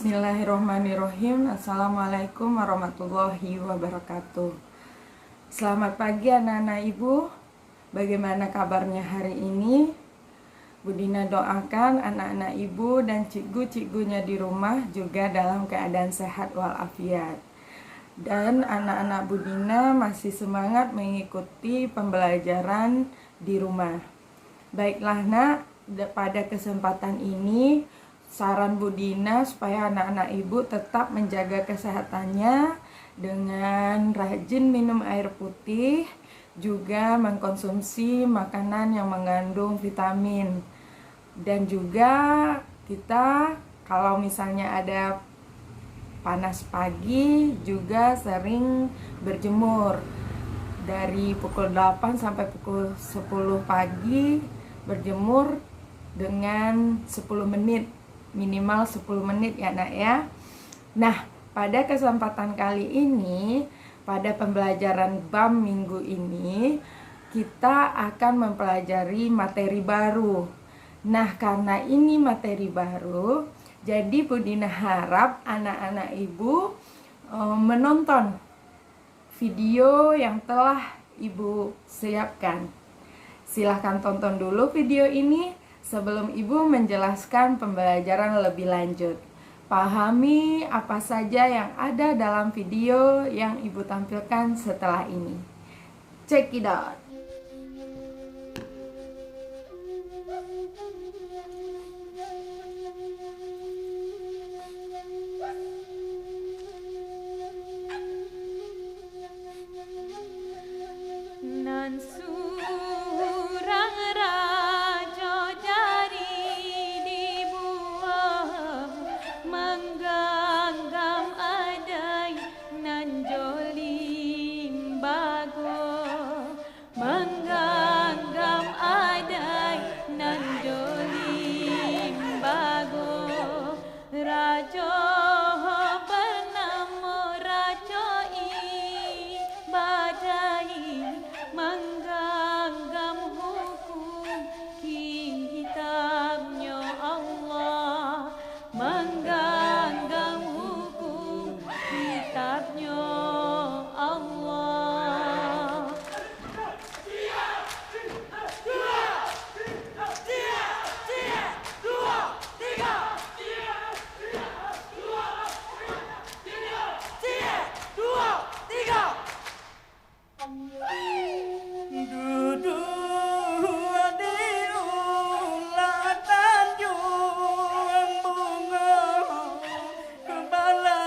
Bismillahirrohmanirrohim. Assalamualaikum warahmatullahi wabarakatuh. Selamat pagi anak-anak ibu. Bagaimana kabarnya hari ini? Bu Dina doakan anak-anak ibu dan cikgu-cikgunya di rumah juga dalam keadaan sehat walafiat. Dan anak-anak Bu Dina masih semangat mengikuti pembelajaran di rumah. Baiklah nak, pada kesempatan ini saran Bu Dina supaya anak-anak ibu tetap menjaga kesehatannya dengan rajin minum air putih, juga mengkonsumsi makanan yang mengandung vitamin. Dan juga kita kalau misalnya ada panas pagi juga sering berjemur. Dari pukul 8 sampai pukul 10 pagi berjemur dengan 10 menit. Minimal 10 menit ya nak ya. Nah, pada kesempatan kali ini, pada pembelajaran BAM minggu ini, kita akan mempelajari materi baru. Nah, karena ini materi baru, jadi Bu Dina harap anak-anak ibu menonton video yang telah ibu siapkan. Silahkan tonton dulu video ini sebelum ibu menjelaskan pembelajaran lebih lanjut. Pahami apa saja yang ada dalam video yang ibu tampilkan setelah ini. Check it out. Nan surang raja jari dibuah menggenggam adai nan jolim bago menggenggam adai nan jolim bago raja bernama Raja Badai menggenggam hukum kitabnya Allah menggenggam hukum kitabnya Allah. Duduk di ulah tanjung bunga, kepala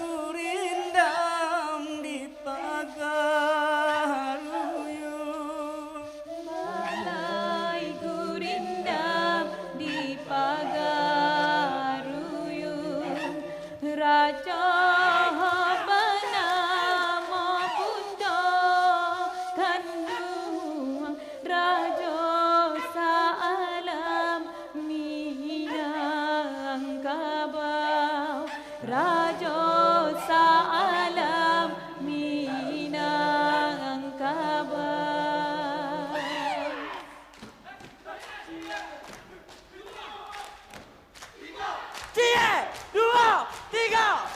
gurindam di pagar uyuh. Balai gurindam di pagar uyuh, Raja bernama Bunda Kandung, Raja Sa'alam Minangkabau, Raja Sa'alam Minangkabau. Cie, dua, tiga.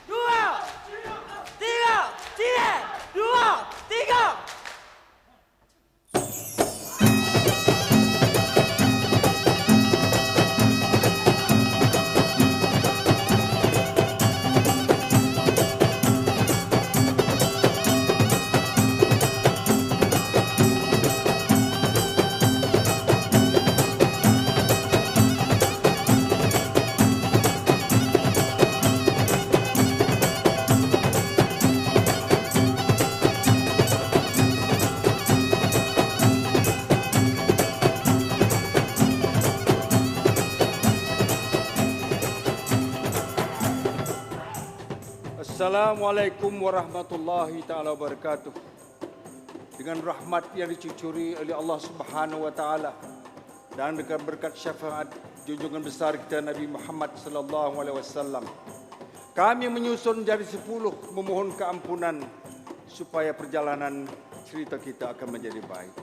Dua, tiga, cie, dua, tiga. Assalamualaikum warahmatullahi ta'ala wabarakatuh. Dengan rahmat yang dicucuri oleh Allah Subhanahu wa taala dan dengan berkat syafaat junjungan besar kita Nabi Muhammad sallallahu alaihi wasallam, kami menyusun jadi 10 memohon keampunan supaya perjalanan cerita kita akan menjadi baik.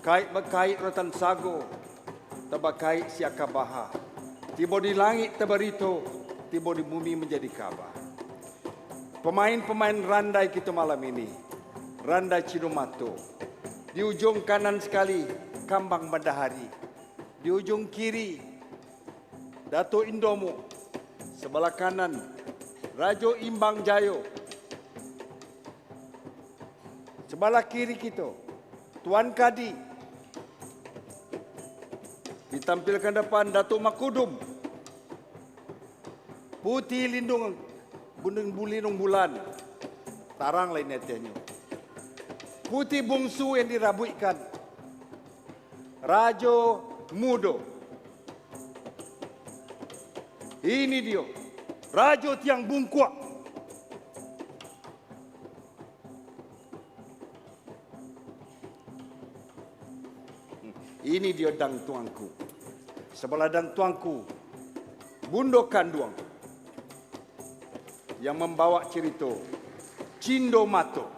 Kait berkait rotan sago, tabakai siakabaha. tiba di langit tebarito, tiba di bumi menjadi kabar. Pemain-pemain randai kita malam ini, Randai Cinomato. Di ujung kanan sekali, Kambang Matahari. Di ujung kiri, Dato' Indomo. Sebelah kanan, Rajo Imbang Jayo. Sebelah kiri kita, Tuan Kadi. Ditampilkan depan, Dato' Makudum. Putih Lindung, Bundeng Bulindung Bulan. Tarang lain netenya. Putih bungsu yang dirabuikan, Rajo Mudo. Ini dia, Rajo Tiang Bungkuak. Ini dia dang tuangku. Sebelah dang tuangku, Bundo Kanduang, yang membawa cerita Cindo Mato.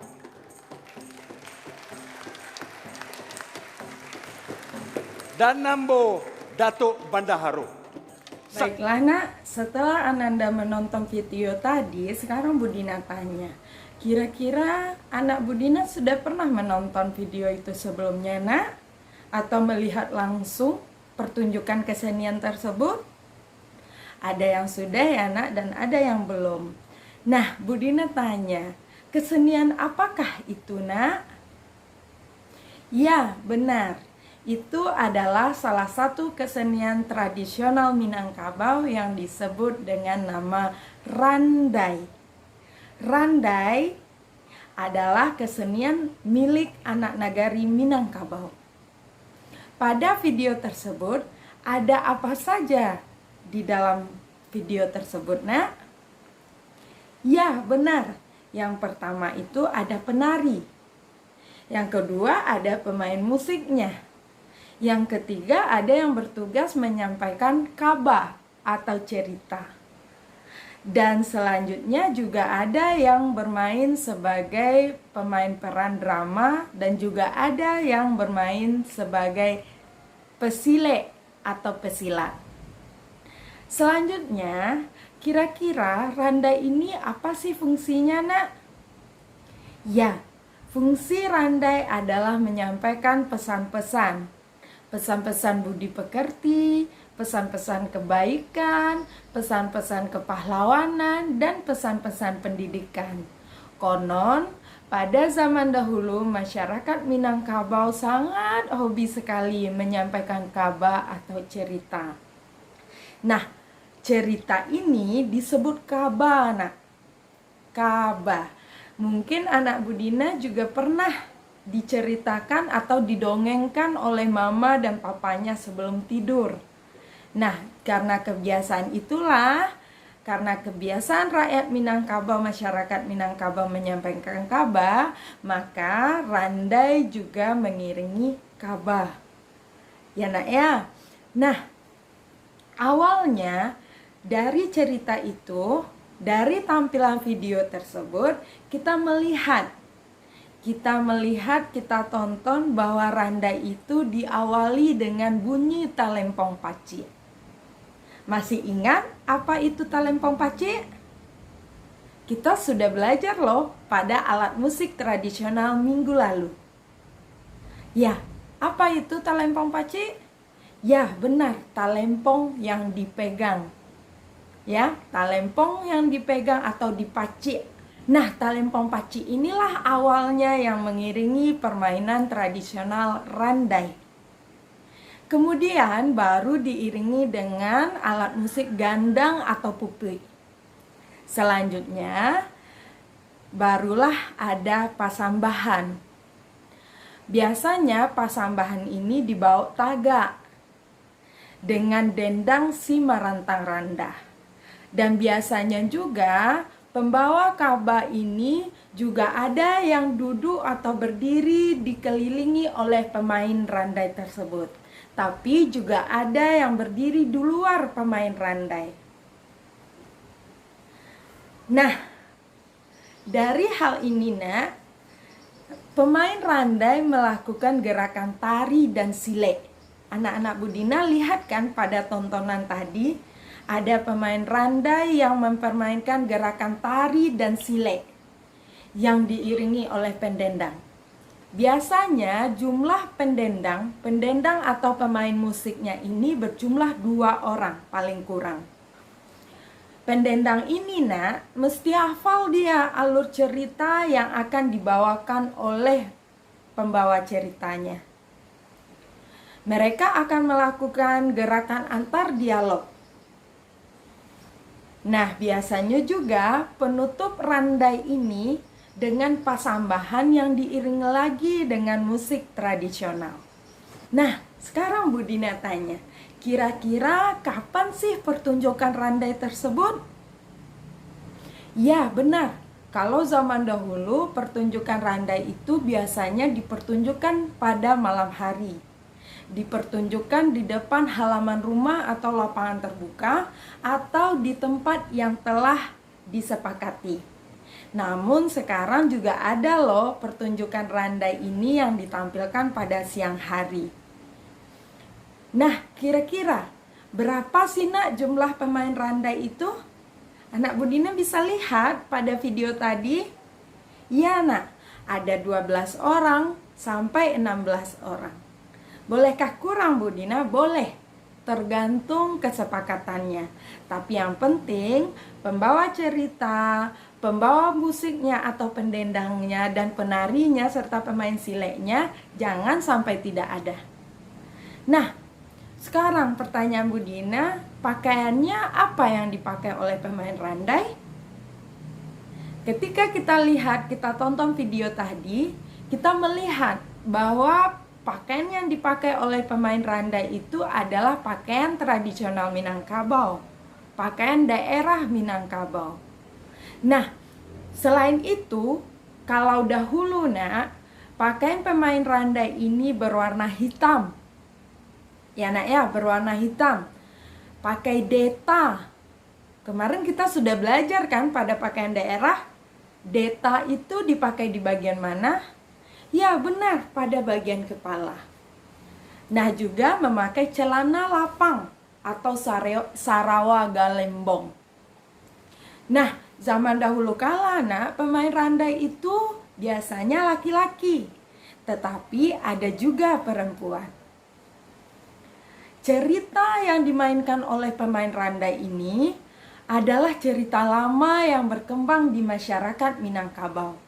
Dan Nambo Dato' Bandaharo. Baiklah nak, setelah Ananda menonton video tadi, sekarang Budina tanya, kira-kira anak Budina sudah pernah menonton video itu sebelumnya nak? Atau melihat langsung pertunjukan kesenian tersebut? Ada yang sudah ya nak, dan ada yang belum. Nah, Budina tanya, kesenian apakah itu nak? Ya, benar. Itu adalah salah satu kesenian tradisional Minangkabau yang disebut dengan nama Randai. Randai adalah kesenian milik anak nagari Minangkabau. Pada video tersebut, ada apa saja di dalam video tersebut, nak? Ya, benar. Yang pertama itu ada penari. Yang kedua ada pemain musiknya. Yang ketiga ada yang bertugas menyampaikan kabah atau cerita. Dan selanjutnya juga ada yang bermain sebagai pemain peran drama dan juga ada yang bermain sebagai pesile atau pesilat. Selanjutnya, kira-kira randai ini apa sih fungsinya, nak? Ya, fungsi randai adalah menyampaikan pesan-pesan. Pesan-pesan budi pekerti, pesan-pesan kebaikan, pesan-pesan kepahlawanan, dan pesan-pesan pendidikan. Konon, pada zaman dahulu masyarakat Minangkabau sangat hobi sekali menyampaikan kabah atau cerita. Nah, cerita ini disebut kabah, nak. Kabah. Mungkin anak Budina juga pernah diceritakan atau didongengkan oleh mama dan papanya sebelum tidur. Nah, karena kebiasaan itulah, karena kebiasaan rakyat Minangkabau, masyarakat Minangkabau menyampaikan kabah, maka randai juga mengiringi kabah. Ya nak ya. Nah, awalnya dari cerita itu, dari tampilan video tersebut, kita tonton bahwa randai itu diawali dengan bunyi talempong paci. Masih ingat apa itu talempong paci? Kita sudah belajar loh pada alat musik tradisional minggu lalu. Ya, apa itu talempong paci? Ya, benar, talempong yang dipegang. Ya, talempong yang dipegang atau dipaci. Nah, talempong paci inilah awalnya yang mengiringi permainan tradisional randai. Kemudian baru diiringi dengan alat musik gandang atau pupi. Selanjutnya, barulah ada pasambahan. Biasanya pasambahan ini dibawa taga dengan dendang si marantang randah. Dan biasanya juga pembawa kabah ini juga ada yang duduk atau berdiri dikelilingi oleh pemain randai tersebut. Tapi juga ada yang berdiri di luar pemain randai. Nah, dari hal ini nak, pemain randai melakukan gerakan tari dan silek. Anak-anak Budina lihat kan pada tontonan tadi, Ada pemain randai yang mempermainkan gerakan tari dan silek yang diiringi oleh pendendang. Biasanya jumlah pendendang atau pemain musiknya ini berjumlah 2 orang paling kurang. Pendendang ini mesti hafal dia alur cerita yang akan dibawakan oleh pembawa ceritanya. Mereka akan melakukan gerakan antar dialog. Nah, biasanya juga penutup randai ini dengan pasambahan yang diiringi lagi dengan musik tradisional. Nah, sekarang Bu Dina tanya, kira-kira kapan sih pertunjukan randai tersebut? Ya, benar. Kalau zaman dahulu pertunjukan randai itu biasanya dipertunjukkan pada malam hari. Dipertunjukkan di depan halaman rumah atau lapangan terbuka atau di tempat yang telah disepakati. Namun sekarang juga ada loh pertunjukan randai ini yang ditampilkan pada siang hari. Nah, kira-kira berapa sih nak jumlah pemain randai itu? Anak Bu Dina bisa lihat pada video tadi. Ya nak, ada 12 orang sampai 16 orang. Bolehkah kurang Bu Dina? Boleh, tergantung kesepakatannya. Tapi yang penting pembawa cerita, pembawa musiknya atau pendendangnya dan penarinya serta pemain sileknya jangan sampai tidak ada. Nah, sekarang pertanyaan Bu Dina, pakaiannya apa yang dipakai oleh pemain randai? Ketika kita tonton video tadi, kita melihat bahwa pakaian yang dipakai oleh pemain randai itu adalah pakaian tradisional Minangkabau, pakaian daerah Minangkabau. Nah, selain itu, kalau dahulu pakaian pemain randai ini berwarna hitam. Ya nak ya, berwarna hitam. Pakai deta. Kemarin kita sudah belajar kan pada pakaian daerah. Deta itu dipakai di bagian mana? Ya benar, pada bagian kepala. Nah, juga memakai celana lapang atau sarawa galembong. Nah, zaman dahulu kala pemain randai itu biasanya laki-laki, tetapi ada juga perempuan. Cerita yang dimainkan oleh pemain randai ini adalah cerita lama yang berkembang di masyarakat Minangkabau.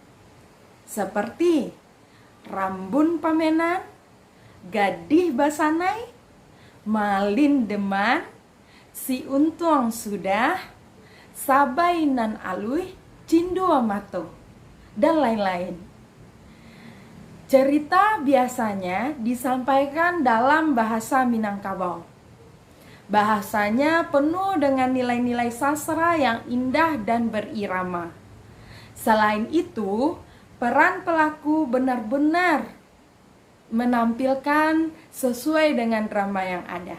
Seperti Rambun Pamenan, Gadih Basanai, Malin Deman, Si Untuang Sudah, Sabai Nan Alui, Cindua Mato, dan lain-lain. Cerita biasanya disampaikan dalam bahasa Minangkabau. Bahasanya penuh dengan nilai-nilai sastra yang indah dan berirama. Selain itu, peran pelaku benar-benar menampilkan sesuai dengan drama yang ada.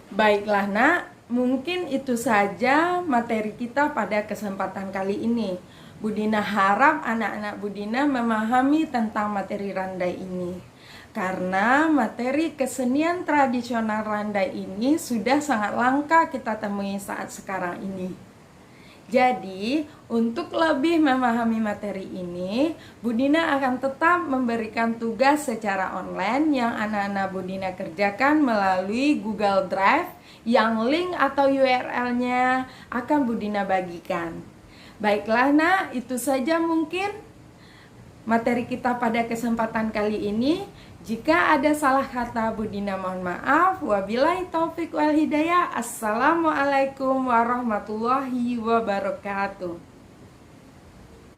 Baiklah nak, mungkin itu saja materi kita pada kesempatan kali ini. Bu Dina harap anak-anak Bu Dina memahami tentang materi randai ini. Karena materi kesenian tradisional randai ini sudah sangat langka kita temui saat sekarang ini. Jadi, untuk lebih memahami materi ini, Bu Dina akan tetap memberikan tugas secara online yang anak-anak Bu Dina kerjakan melalui Google Drive yang link atau URL-nya akan Bu Dina bagikan. Baiklah nak, itu saja mungkin materi kita pada kesempatan kali ini. Jika ada salah kata, Bu Dina mohon maaf. Wabillahi taufik wal hidayah. Assalamualaikum warahmatullahi wabarakatuh.